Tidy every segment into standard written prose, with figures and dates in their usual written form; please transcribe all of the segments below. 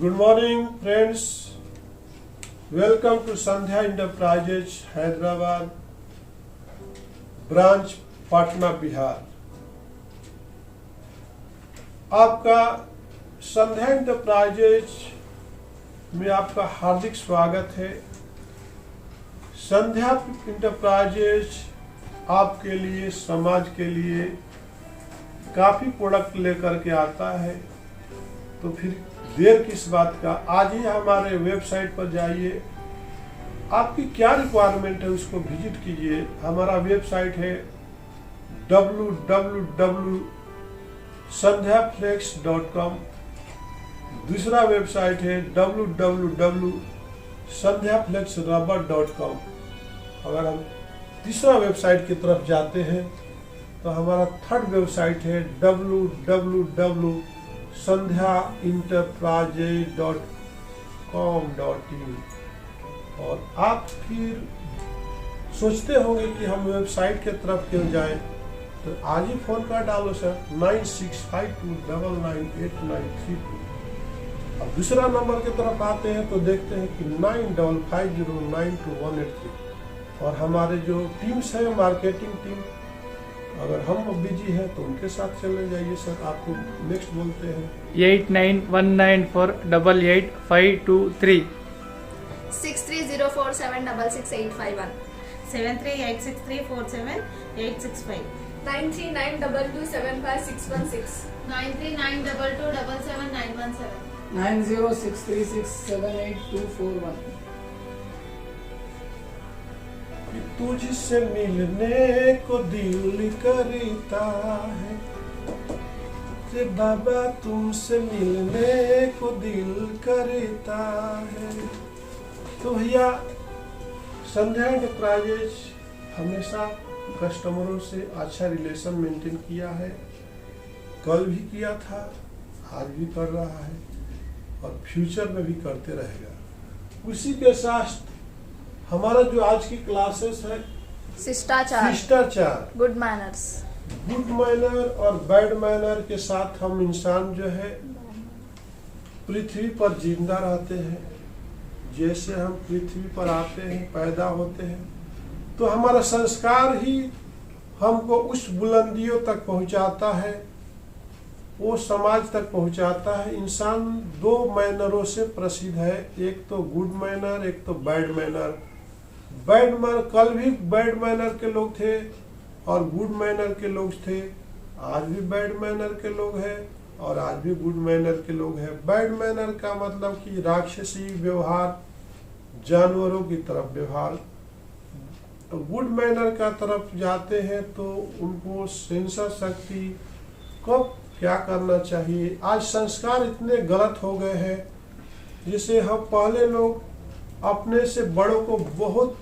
Good morning, friends. Welcome to Sandhya Enterprises, Hyderabad, branch Patna, Bihar. आपका संध्या enterprises में आपका हार्दिक स्वागत है। संध्या एंटरप्राइजेज आपके लिए, समाज के लिए काफ़ी प्रोडक्ट लेकर के आता है, तो फिर देर किस बात का। आज ही हमारे वेबसाइट पर जाइए, आपकी क्या रिक्वायरमेंट है उसको विजिट कीजिए। हमारा वेबसाइट है www.sandhyaflex.com। दूसरा वेबसाइट है www.sandhyaflexrubber.com। अगर हम तीसरा वेबसाइट की तरफ जाते हैं तो हमारा थर्ड वेबसाइट है www.sandhyaenterprises.com.in। और आप फिर सोचते होंगे कि हम वेबसाइट के तरफ क्यों जाएं, तो आज ही फोन कर डालो सर 9652998932। अब दूसरा नंबर की तरफ आते हैं तो देखते हैं कि 9550921183। और हमारे जो टीम्स है, मार्केटिंग टीम, अगर हम बिजी हैं तो उनके साथ चले जाइए। सर आपको नेक्स्ट बोलते हैं 8919488523 6304766851 7386347865 9392275616 9392277917 9063678241। तुझसे मिलने को दिल करता है रे बाबा, तुमसे मिलने को दिल करता है। तो भैया संध्या एंटरप्राइजेज हमेशा कस्टमरों से अच्छा रिलेशन मेंटेन किया है, कल भी किया था, आज भी कर रहा है और फ्यूचर में भी करते रहेगा। उसी के साथ हमारा जो आज की क्लासेस है शिष्टाचार, गुड मैनर्स, गुड मैनर और बैड मैनर के साथ हम इंसान जो है पृथ्वी पर जिंदा रहते हैं। जैसे हम पृथ्वी पर आते हैं, पैदा होते हैं, तो हमारा संस्कार ही हमको उस बुलंदियों तक पहुंचाता है, वो समाज तक पहुंचाता है। इंसान दो मैनरों से प्रसिद्ध है, एक तो गुड मैनर, एक तो बैड मैनर। बैड मैनर, कल भी बैड मैनर के लोग थे और गुड मैनर के लोग थे, आज भी बैड मैनर के लोग हैं और आज भी गुड मैनर के लोग हैं। बैड मैनर का मतलब कि राक्षसी व्यवहार, जानवरों की तरफ व्यवहार। गुड मैनर का तरफ जाते हैं तो उनको सेंसर शक्ति, कब क्या करना चाहिए। आज संस्कार इतने गलत हो गए हैं, जिसे हम पहले लोग अपने से बड़ों को बहुत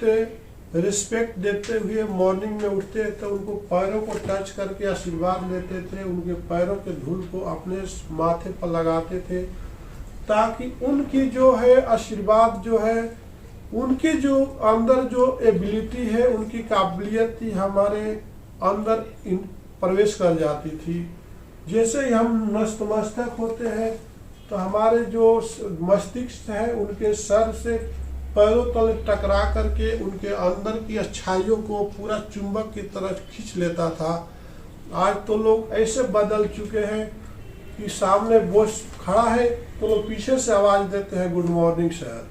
रिस्पेक्ट देते हुए मॉर्निंग में उठते तो उनको पैरों को टच करके आशीर्वाद लेते थे, उनके पैरों के धूल को अपने माथे पर लगाते थे, ताकि उनकी जो है आशीर्वाद जो है, उनकी जो अंदर जो एबिलिटी है, उनकी काबिलियत थी, हमारे अंदर प्रवेश कर जाती थी। जैसे ही हम नतमस्तक होते हैं तो हमारे जो मस्तिष्क है उनके सर से पैरों तले टकरा करके उनके अंदर की अच्छाइयों को पूरा चुंबक की तरह खींच लेता था। आज तो लोग ऐसे बदल चुके हैं कि सामने बॉस खड़ा है तो लोग पीछे से आवाज देते हैं गुड मॉर्निंग सर,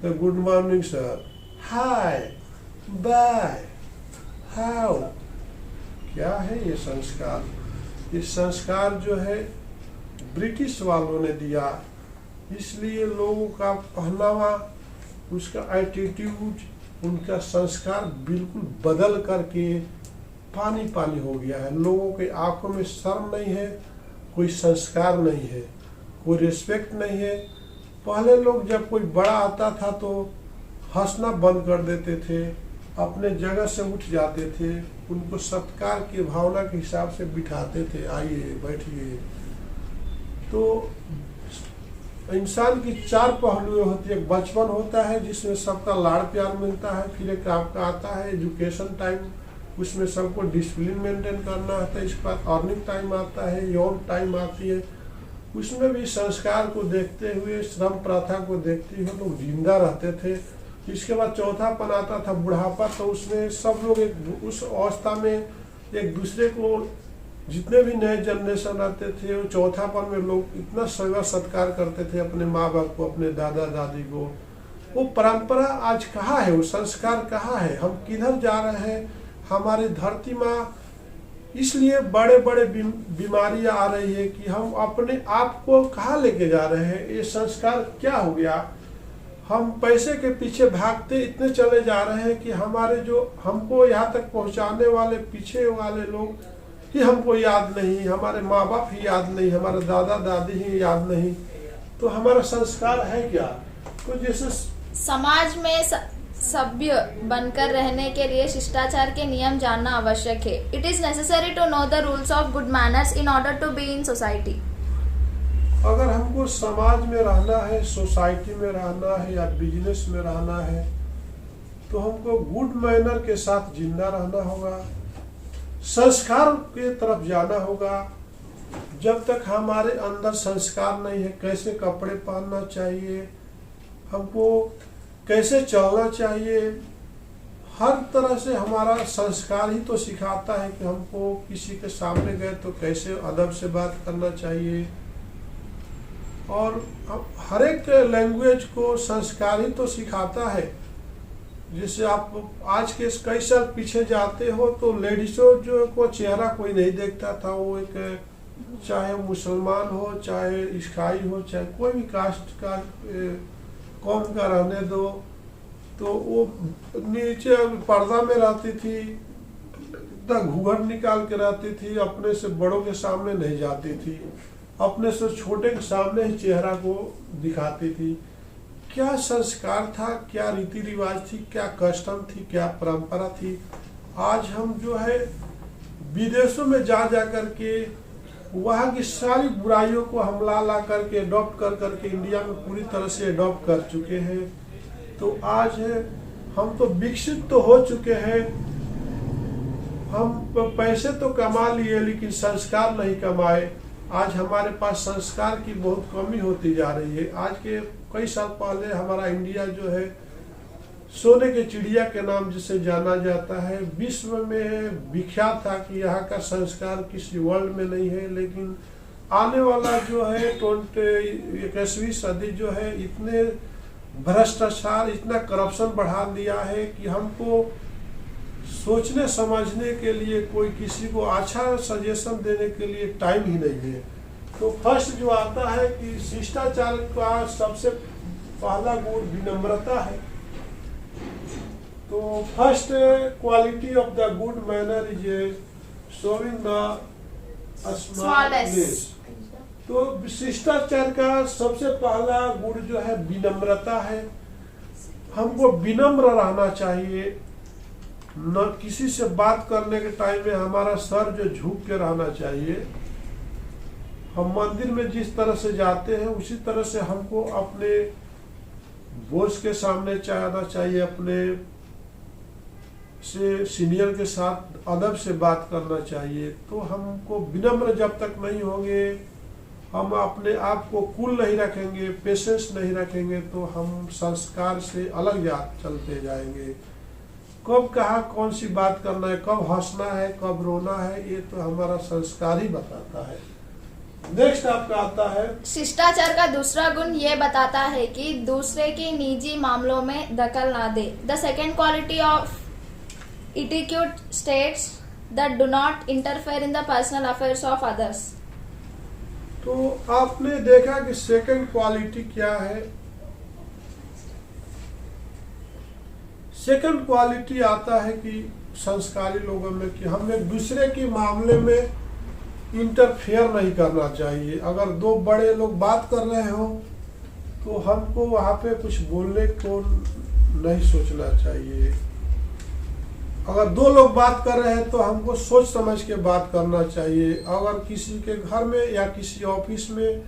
तो good morning sir, hi, bye, how. क्या है ये संस्कार? ये संस्कार जो है ब्रिटिश वालों ने दिया, इसलिए लोगों का पहनावा, उसका एटीट्यूड, उनका संस्कार बिल्कुल बदल करके पानी पानी हो गया है। लोगों के आंखों में शर्म नहीं है, कोई संस्कार नहीं है, कोई रिस्पेक्ट नहीं है। पहले लोग जब कोई बड़ा आता था तो हंसना बंद कर देते थे, अपने जगह से उठ जाते थे, उनको सत्कार की भावना के हिसाब से बिठाते थे, आइए बैठिए। तो इंसान की चार पहलुएं होती है। एक बचपन होता है जिसमें सबका लाड़ प्यार मिलता है, फिर एक आपका आता है एजुकेशन टाइम, उसमें सबको डिसिप्लिन मेंटेन करना होता है। इसके बाद अर्निंग टाइम आता है, यौन टाइम आती है, उसमें भी संस्कार को देखते हुए, श्रम प्रथा को देखते हुए लोग जिंदा रहते थे। इसके बाद चौथापन आता था, बुढ़ापा, तो उसमें सब लोग उस अवस्था में एक दूसरे को, जितने भी नए जनरेशन आते थे, वो चौथापन में लोग इतना सेवा सत्कार करते थे अपने माँ बाप को, अपने दादा दादी को। वो परंपरा आज कहाँ है, वो संस्कार कहाँ है, हम किधर जा रहे हैं? हमारी धरती माँ इसलिए बड़े बड़े बीमारियां आ रही है कि हम अपने आप को कहाँ लेके जा रहे हैं? ये संस्कार क्या हो गया? हम पैसे के पीछे भागते इतने चले जा रहे हैं कि हमारे जो हमको यहाँ तक पहुँचाने वाले पीछे वाले लोग ही हमको याद नहीं, हमारे माँ बाप ही याद नहीं, हमारे दादा दादी ही याद नहीं। तो हमारा संस्कार है क्या? तो जैसे समाज में सभ्य बनकर रहने के लिए शिष्टाचार के नियम जानना आवश्यक है। It is necessary to know the rules of good manners in order to be in society. अगर हमको समाज में रहना है, सोसाइटी में रहना है या बिजनेस में रहना है, तो हमको गुड मैनर के साथ जिंदा रहना होगा, संस्कार के तरफ जाना होगा। जब तक हमारे अंदर संस्कार नहीं है, कैसे कपड़े पहनना चाहिए, हमको कैसे चलना चाहिए, हर तरह से हमारा संस्कार ही तो सिखाता है कि हमको किसी के सामने गए तो कैसे अदब से बात करना चाहिए। और हर एक लैंग्वेज को संस्कार ही तो सिखाता है। जैसे आप आज के कई साल पीछे जाते हो तो लेडीजों जो को चेहरा कोई नहीं देखता था, वो एक चाहे मुसलमान हो, चाहे ईसाई हो, चाहे कोई भी कास्ट का कौम का रहने दो, तो वो नीचे पर्दा में रहती थी, इतना घूंघट निकाल के रहती थी, अपने से बड़ों के सामने नहीं जाती थी, अपने से छोटे के सामने ही चेहरा को दिखाती थी। क्या संस्कार था, क्या रीति रिवाज थी, क्या कस्टम थी, क्या परंपरा थी। आज हम जो है विदेशों में जा करके वहाँ की सारी बुराइयों को हम ला करके अडॉप्ट करके इंडिया में पूरी तरह से अडॉप्ट कर चुके हैं। तो आज हम तो विकसित तो हो चुके हैं, हम पैसे तो कमा लिए लेकिन संस्कार नहीं कमाए। आज हमारे पास संस्कार की बहुत कमी होती जा रही है। आज के कई साल पहले हमारा इंडिया जो है सोने के चिड़िया के नाम जिसे जाना जाता है, विश्व में विख्यात था कि यहाँ का संस्कार किसी वर्ल्ड में नहीं है। लेकिन आने वाला जो है 21वीं सदी जो है, इतने भ्रष्टाचार, इतना करप्शन बढ़ा दिया है कि हमको सोचने समझने के लिए, कोई किसी को अच्छा सजेशन देने के लिए टाइम ही नहीं है। तो फर्स्ट जो आता है कि शिष्टाचार का सबसे पहला गुण विनम्रता है। तो first quality of the good manner is showing the smallness. तो शिष्टाचार का सबसे पहला गुण जो है विनम्रता है। हमको विनम्र रहना चाहिए। न किसी से बात करने के टाइम में हमारा सर जो झुक के रहना चाहिए। हम मंदिर में जिस तरह से जाते हैं उसी तरह से हमको अपने बॉस के सामने जाना चाहिए, अपने से सीनियर के साथ अदब से बात करना चाहिए। तो हमको विनम्र जब तक नहीं होंगे, हम अपने आप को कूल नहीं रखेंगे, पेशेंस नहीं रखेंगे, तो हम संस्कार से अलग चलते जाएंगे। कब कहाँ कौन सी बात करना है, कब हंसना है, कब रोना है, ये तो हमारा संस्कार ही बताता है। नेक्स्ट आपका आता है शिष्टाचार का दूसरा गुण ये बताता है कि दूसरे के निजी मामलों में दखल ना दे। The second quality of etiquette states that do not interfere in the personal affairs of others. तो आपने देखा कि सेकंड क्वालिटी क्या है। सेकंड क्वालिटी आता है कि संस्कारी लोगों में कि हम एक दूसरे के मामले में इंटरफेयर नहीं करना चाहिए। अगर दो बड़े लोग बात कर रहे हो तो हमको वहाँ पे कुछ बोलने को नहीं सोचना चाहिए। अगर दो लोग बात कर रहे हैं तो हमको सोच समझ के बात करना चाहिए। अगर किसी के घर में या किसी ऑफिस में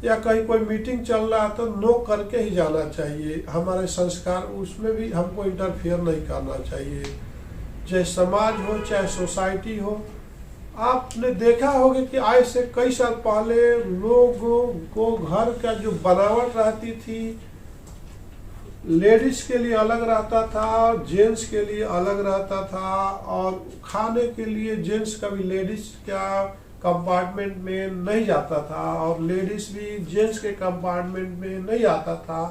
या कहीं कोई मीटिंग चल रहा है तो नो करके ही जाना चाहिए। हमारे संस्कार उसमें भी हमको इंटरफेयर नहीं करना चाहिए। चाहे समाज हो, चाहे सोसाइटी हो, आपने देखा होगा कि आज से कई साल पहले लोगों को घर का जो बनावट रहती थी, लेडीज के लिए अलग रहता था, जेंट्स के लिए अलग रहता था, और खाने के लिए जेंट्स कभी लेडीज का कंपार्टमेंट में नहीं जाता था और लेडीज भी जेंट्स के कंपार्टमेंट में नहीं आता था,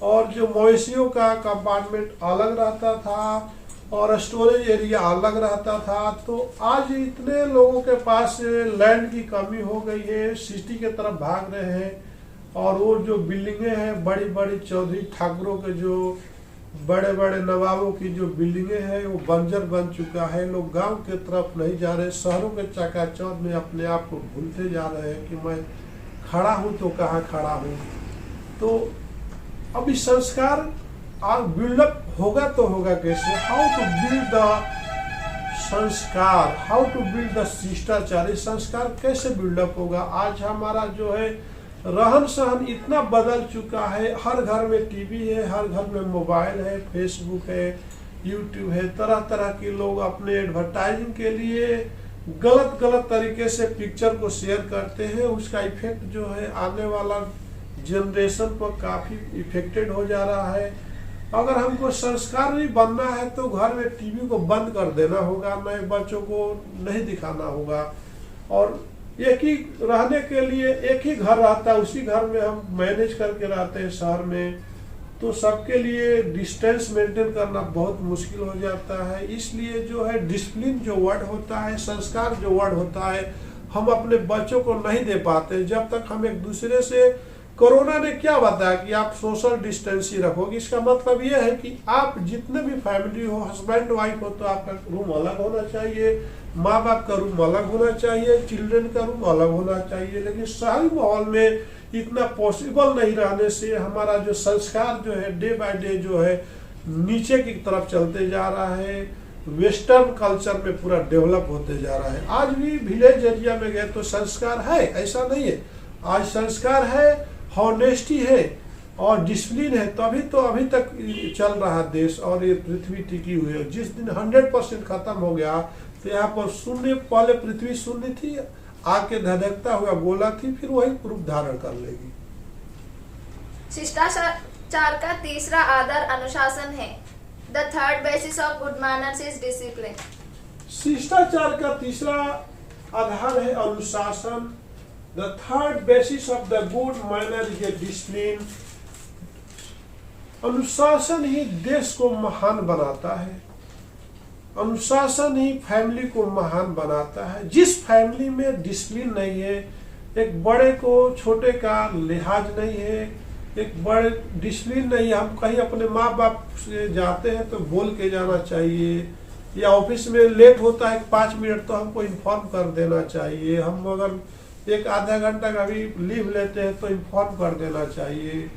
और जो मवेशियों का कंपार्टमेंट अलग रहता था और स्टोरेज एरिया अलग रहता था। तो आज इतने लोगों के पास लैंड की कमी हो गई है, सिटी के तरफ भाग रहे हैं, और वो जो बिल्डिंगें हैं बड़ी बड़ी चौधरी ठाकुरों के जो बड़े बड़े नवाबों की जो बिल्डिंगें हैं वो बंजर बन चुका है। लोग गांव के तरफ नहीं जा रहे, शहरों के चकाचौंध में अपने आप को भूलते जा रहे हैं कि मैं खड़ा हूँ तो कहाँ खड़ा हूँ। तो अभी संस्कार बिल्डअप होगा तो होगा कैसे? हाउ टू बिल्ड द संस्कार, हाउ टू बिल्ड द शिष्टाचार। ये संस्कार कैसे बिल्डअप होगा? आज हमारा जो है रहन सहन इतना बदल चुका है, हर घर में टीवी है, हर घर में मोबाइल है, फेसबुक है, यूट्यूब है, तरह तरह के लोग अपने एडवर्टाइजिंग के लिए गलत गलत तरीके से पिक्चर को शेयर करते हैं। उसका इफेक्ट जो है आने वाला जनरेशन पर काफी इफेक्टेड हो जा रहा है। अगर हमको संस्कार नहीं बनना है तो घर में टीवी को बंद कर देना होगा, नए बच्चों को नहीं दिखाना होगा, और एक ही रहने के लिए एक ही घर रहता है, उसी घर में हम मैनेज करके रहते हैं शहर में, तो सबके लिए डिस्टेंस मेंटेन करना बहुत मुश्किल हो जाता है। इसलिए जो है डिसिप्लिन जो वर्ड होता है, संस्कार जो वर्ड होता है, हम अपने बच्चों को नहीं दे पाते जब तक हम एक दूसरे से। कोरोना ने क्या बताया कि आप सोशल डिस्टेंस ही रखोगे। इसका मतलब यह है कि आप जितने भी फैमिली हो, हस्बैंड वाइफ हो, तो आपका रूम अलग होना चाहिए, माँ बाप का रूम अलग होना चाहिए, चिल्ड्रन का रूम अलग होना चाहिए। लेकिन शहरी माहौल में इतना पॉसिबल नहीं रहने से हमारा जो संस्कार जो है डे बाय डे जो है नीचे की तरफ चलते जा रहा है, वेस्टर्न कल्चर में पूरा डेवलप होते जा रहा है। आज भी विलेज एरिया में गए तो संस्कार है, ऐसा नहीं है। आज संस्कार है, हॉनेस्टी है और डिसिप्लिन है, तभी तो अभी तक चल रहा देश और ये पृथ्वी टिकी हुई है। जिस दिन 100% खत्म हो गया तो यहाँ पर शून्य, पहले पृथ्वी शून्य थी, आके धधकता हुआ गोला थी, फिर वही रूप धारण कर लेगी। शिष्टाचार का तीसरा आदर अनुशासन है। The third basis of good manners is discipline. शिष्टाचार का तीसरा आधार है अनुशासन। The third basis of the good manner is a discipline. अनुशासन ही देश को महान बनाता है, अनुशासन ही फैमिली को महान बनाता है। जिस फैमिली में डिसिप्लिन नहीं है, एक बड़े को छोटे का लिहाज नहीं है, एक बड़े डिसिप्लिन नहीं है, हम कहीं अपने माँ बाप से जाते हैं तो बोल के जाना चाहिए, या ऑफिस में लेट होता है 5 मिनट तो हमको इन्फॉर्म कर देना चाहिए। हम अगर एक आधा घंटा का भी लीव लेते हैं तो इन्फॉर्म कर देना चाहिए,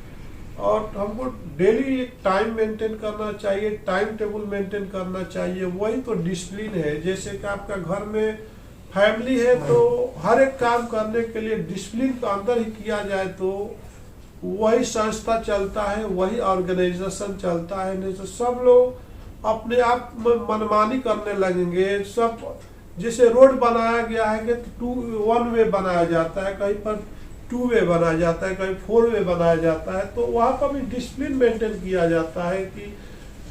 और हमको डेली एक टाइम मेंटेन करना चाहिए, टाइम टेबल मेंटेन करना चाहिए। वही तो डिसिप्लिन है। जैसे कि आपका घर में फैमिली है तो हर एक काम करने के लिए डिसिप्लिन के अंदर ही किया जाए तो वही संस्था चलता है, वही ऑर्गेनाइजेशन चलता है। नहीं तो सब लोग अपने आप मनमानी करने लगेंगे। सब जैसे रोड बनाया गया है कि 1 वे बनाया जाता है, कहीं पर 2 वे बनाया जाता है, कहीं 4 वे बनाया जाता है, तो वहाँ पर भी डिसिप्लिन मेंटेन किया जाता है कि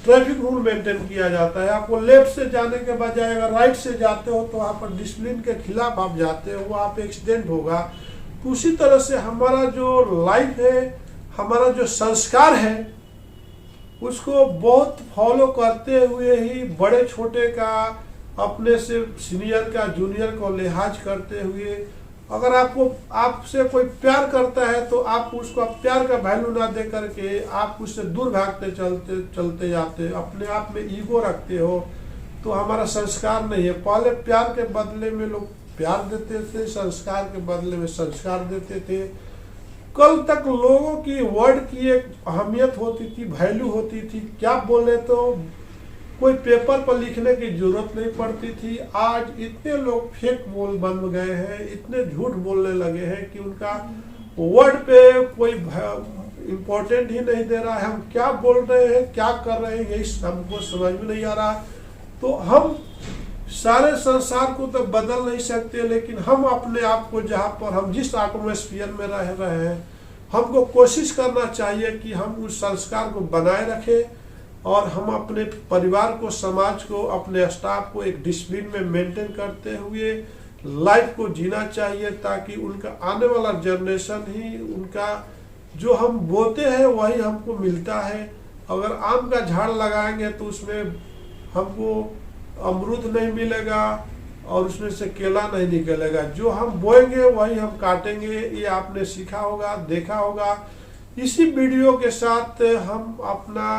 ट्रैफिक रूल मेंटेन किया जाता है। आपको लेफ्ट से जाने के बजाय अगर राइट से जाते हो तो वहाँ पर डिसिप्लिन के खिलाफ आप जाते हो, वहाँ पे एक्सीडेंट होगा। तो उसी तरह से हमारा जो लाइफ है, हमारा जो संस्कार है, उसको बहुत फॉलो करते हुए ही बड़े छोटे का, अपने से सीनियर का, जूनियर को लिहाज करते हुए, अगर आपसे कोई प्यार करता है तो आप उसको प्यार का वैल्यू ना दे करके आप उससे दूर भागते चलते जाते, अपने आप में ईगो रखते हो, तो हमारा संस्कार नहीं है। पहले प्यार के बदले में लोग प्यार देते थे, संस्कार के बदले में संस्कार देते थे। कल तक लोगों की वर्ड की एक अहमियत होती थी, वैल्यू होती थी। क्या बोले तो कोई पेपर पर लिखने की जरूरत नहीं पड़ती थी। आज इतने लोग फेक बोल बन गए हैं, इतने झूठ बोलने लगे हैं कि उनका वर्ड पे कोई इम्पोर्टेंट ही नहीं दे रहा है। हम क्या बोल रहे हैं, क्या कर रहे हैं, यही हमको समझ में नहीं आ रहा। तो हम सारे संसार को तो बदल नहीं सकते, लेकिन हम अपने आप को जहाँ पर हम जिस एटमॉस्फेयर में रह रहे हैं, हमको कोशिश करना चाहिए कि हम उस संस्कार को बनाए रखें और हम अपने परिवार को, समाज को, अपने स्टाफ को एक डिसिप्लिन में मेंटेन करते हुए लाइफ को जीना चाहिए, ताकि उनका आने वाला जनरेशन ही उनका जो हम बोते हैं वही हमको मिलता है। अगर आम का झाड़ लगाएंगे तो उसमें हमको अमरूद नहीं मिलेगा और उसमें से केला नहीं निकलेगा। जो हम बोएंगे वही हम काटेंगे, ये आपने सीखा होगा, देखा होगा। इसी वीडियो के साथ हम अपना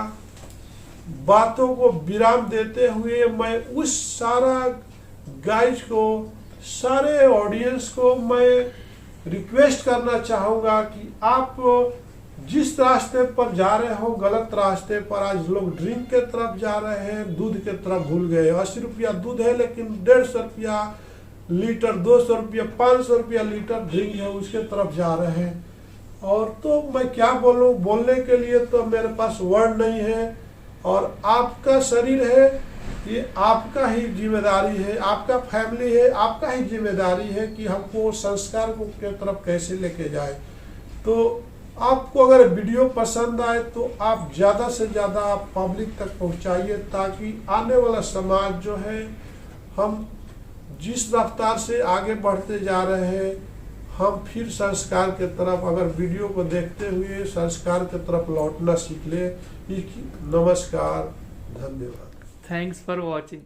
बातों को विराम देते हुए मैं उस सारा गाइज को, सारे ऑडियंस को मैं रिक्वेस्ट करना चाहूँगा कि आप जिस रास्ते पर जा रहे हो, गलत रास्ते पर, आज लोग ड्रिंक के तरफ जा रहे हैं, दूध के तरफ भूल गए। 80 रुपया दूध है लेकिन 150 रुपया लीटर, 200 रुपया, 500 रुपया लीटर ड्रिंक है, उसके तरफ जा रहे हैं। और तो मैं क्या बोलूं, बोलने के लिए तो मेरे पास वर्ड नहीं है। और आपका शरीर है, ये आपका ही जिम्मेदारी है, आपका फैमिली है, आपका ही जिम्मेदारी है कि हमको संस्कार को के तरफ कैसे लेके जाए। तो आपको अगर वीडियो पसंद आए तो आप ज़्यादा से ज़्यादा आप पब्लिक तक पहुंचाइए, ताकि आने वाला समाज जो है, हम जिस रफ्तार से आगे बढ़ते जा रहे हैं, हम फिर संस्कार के तरफ, अगर वीडियो को देखते हुए संस्कार के तरफ लौटना सीख ले। नमस्कार, धन्यवाद। Thanks for watching.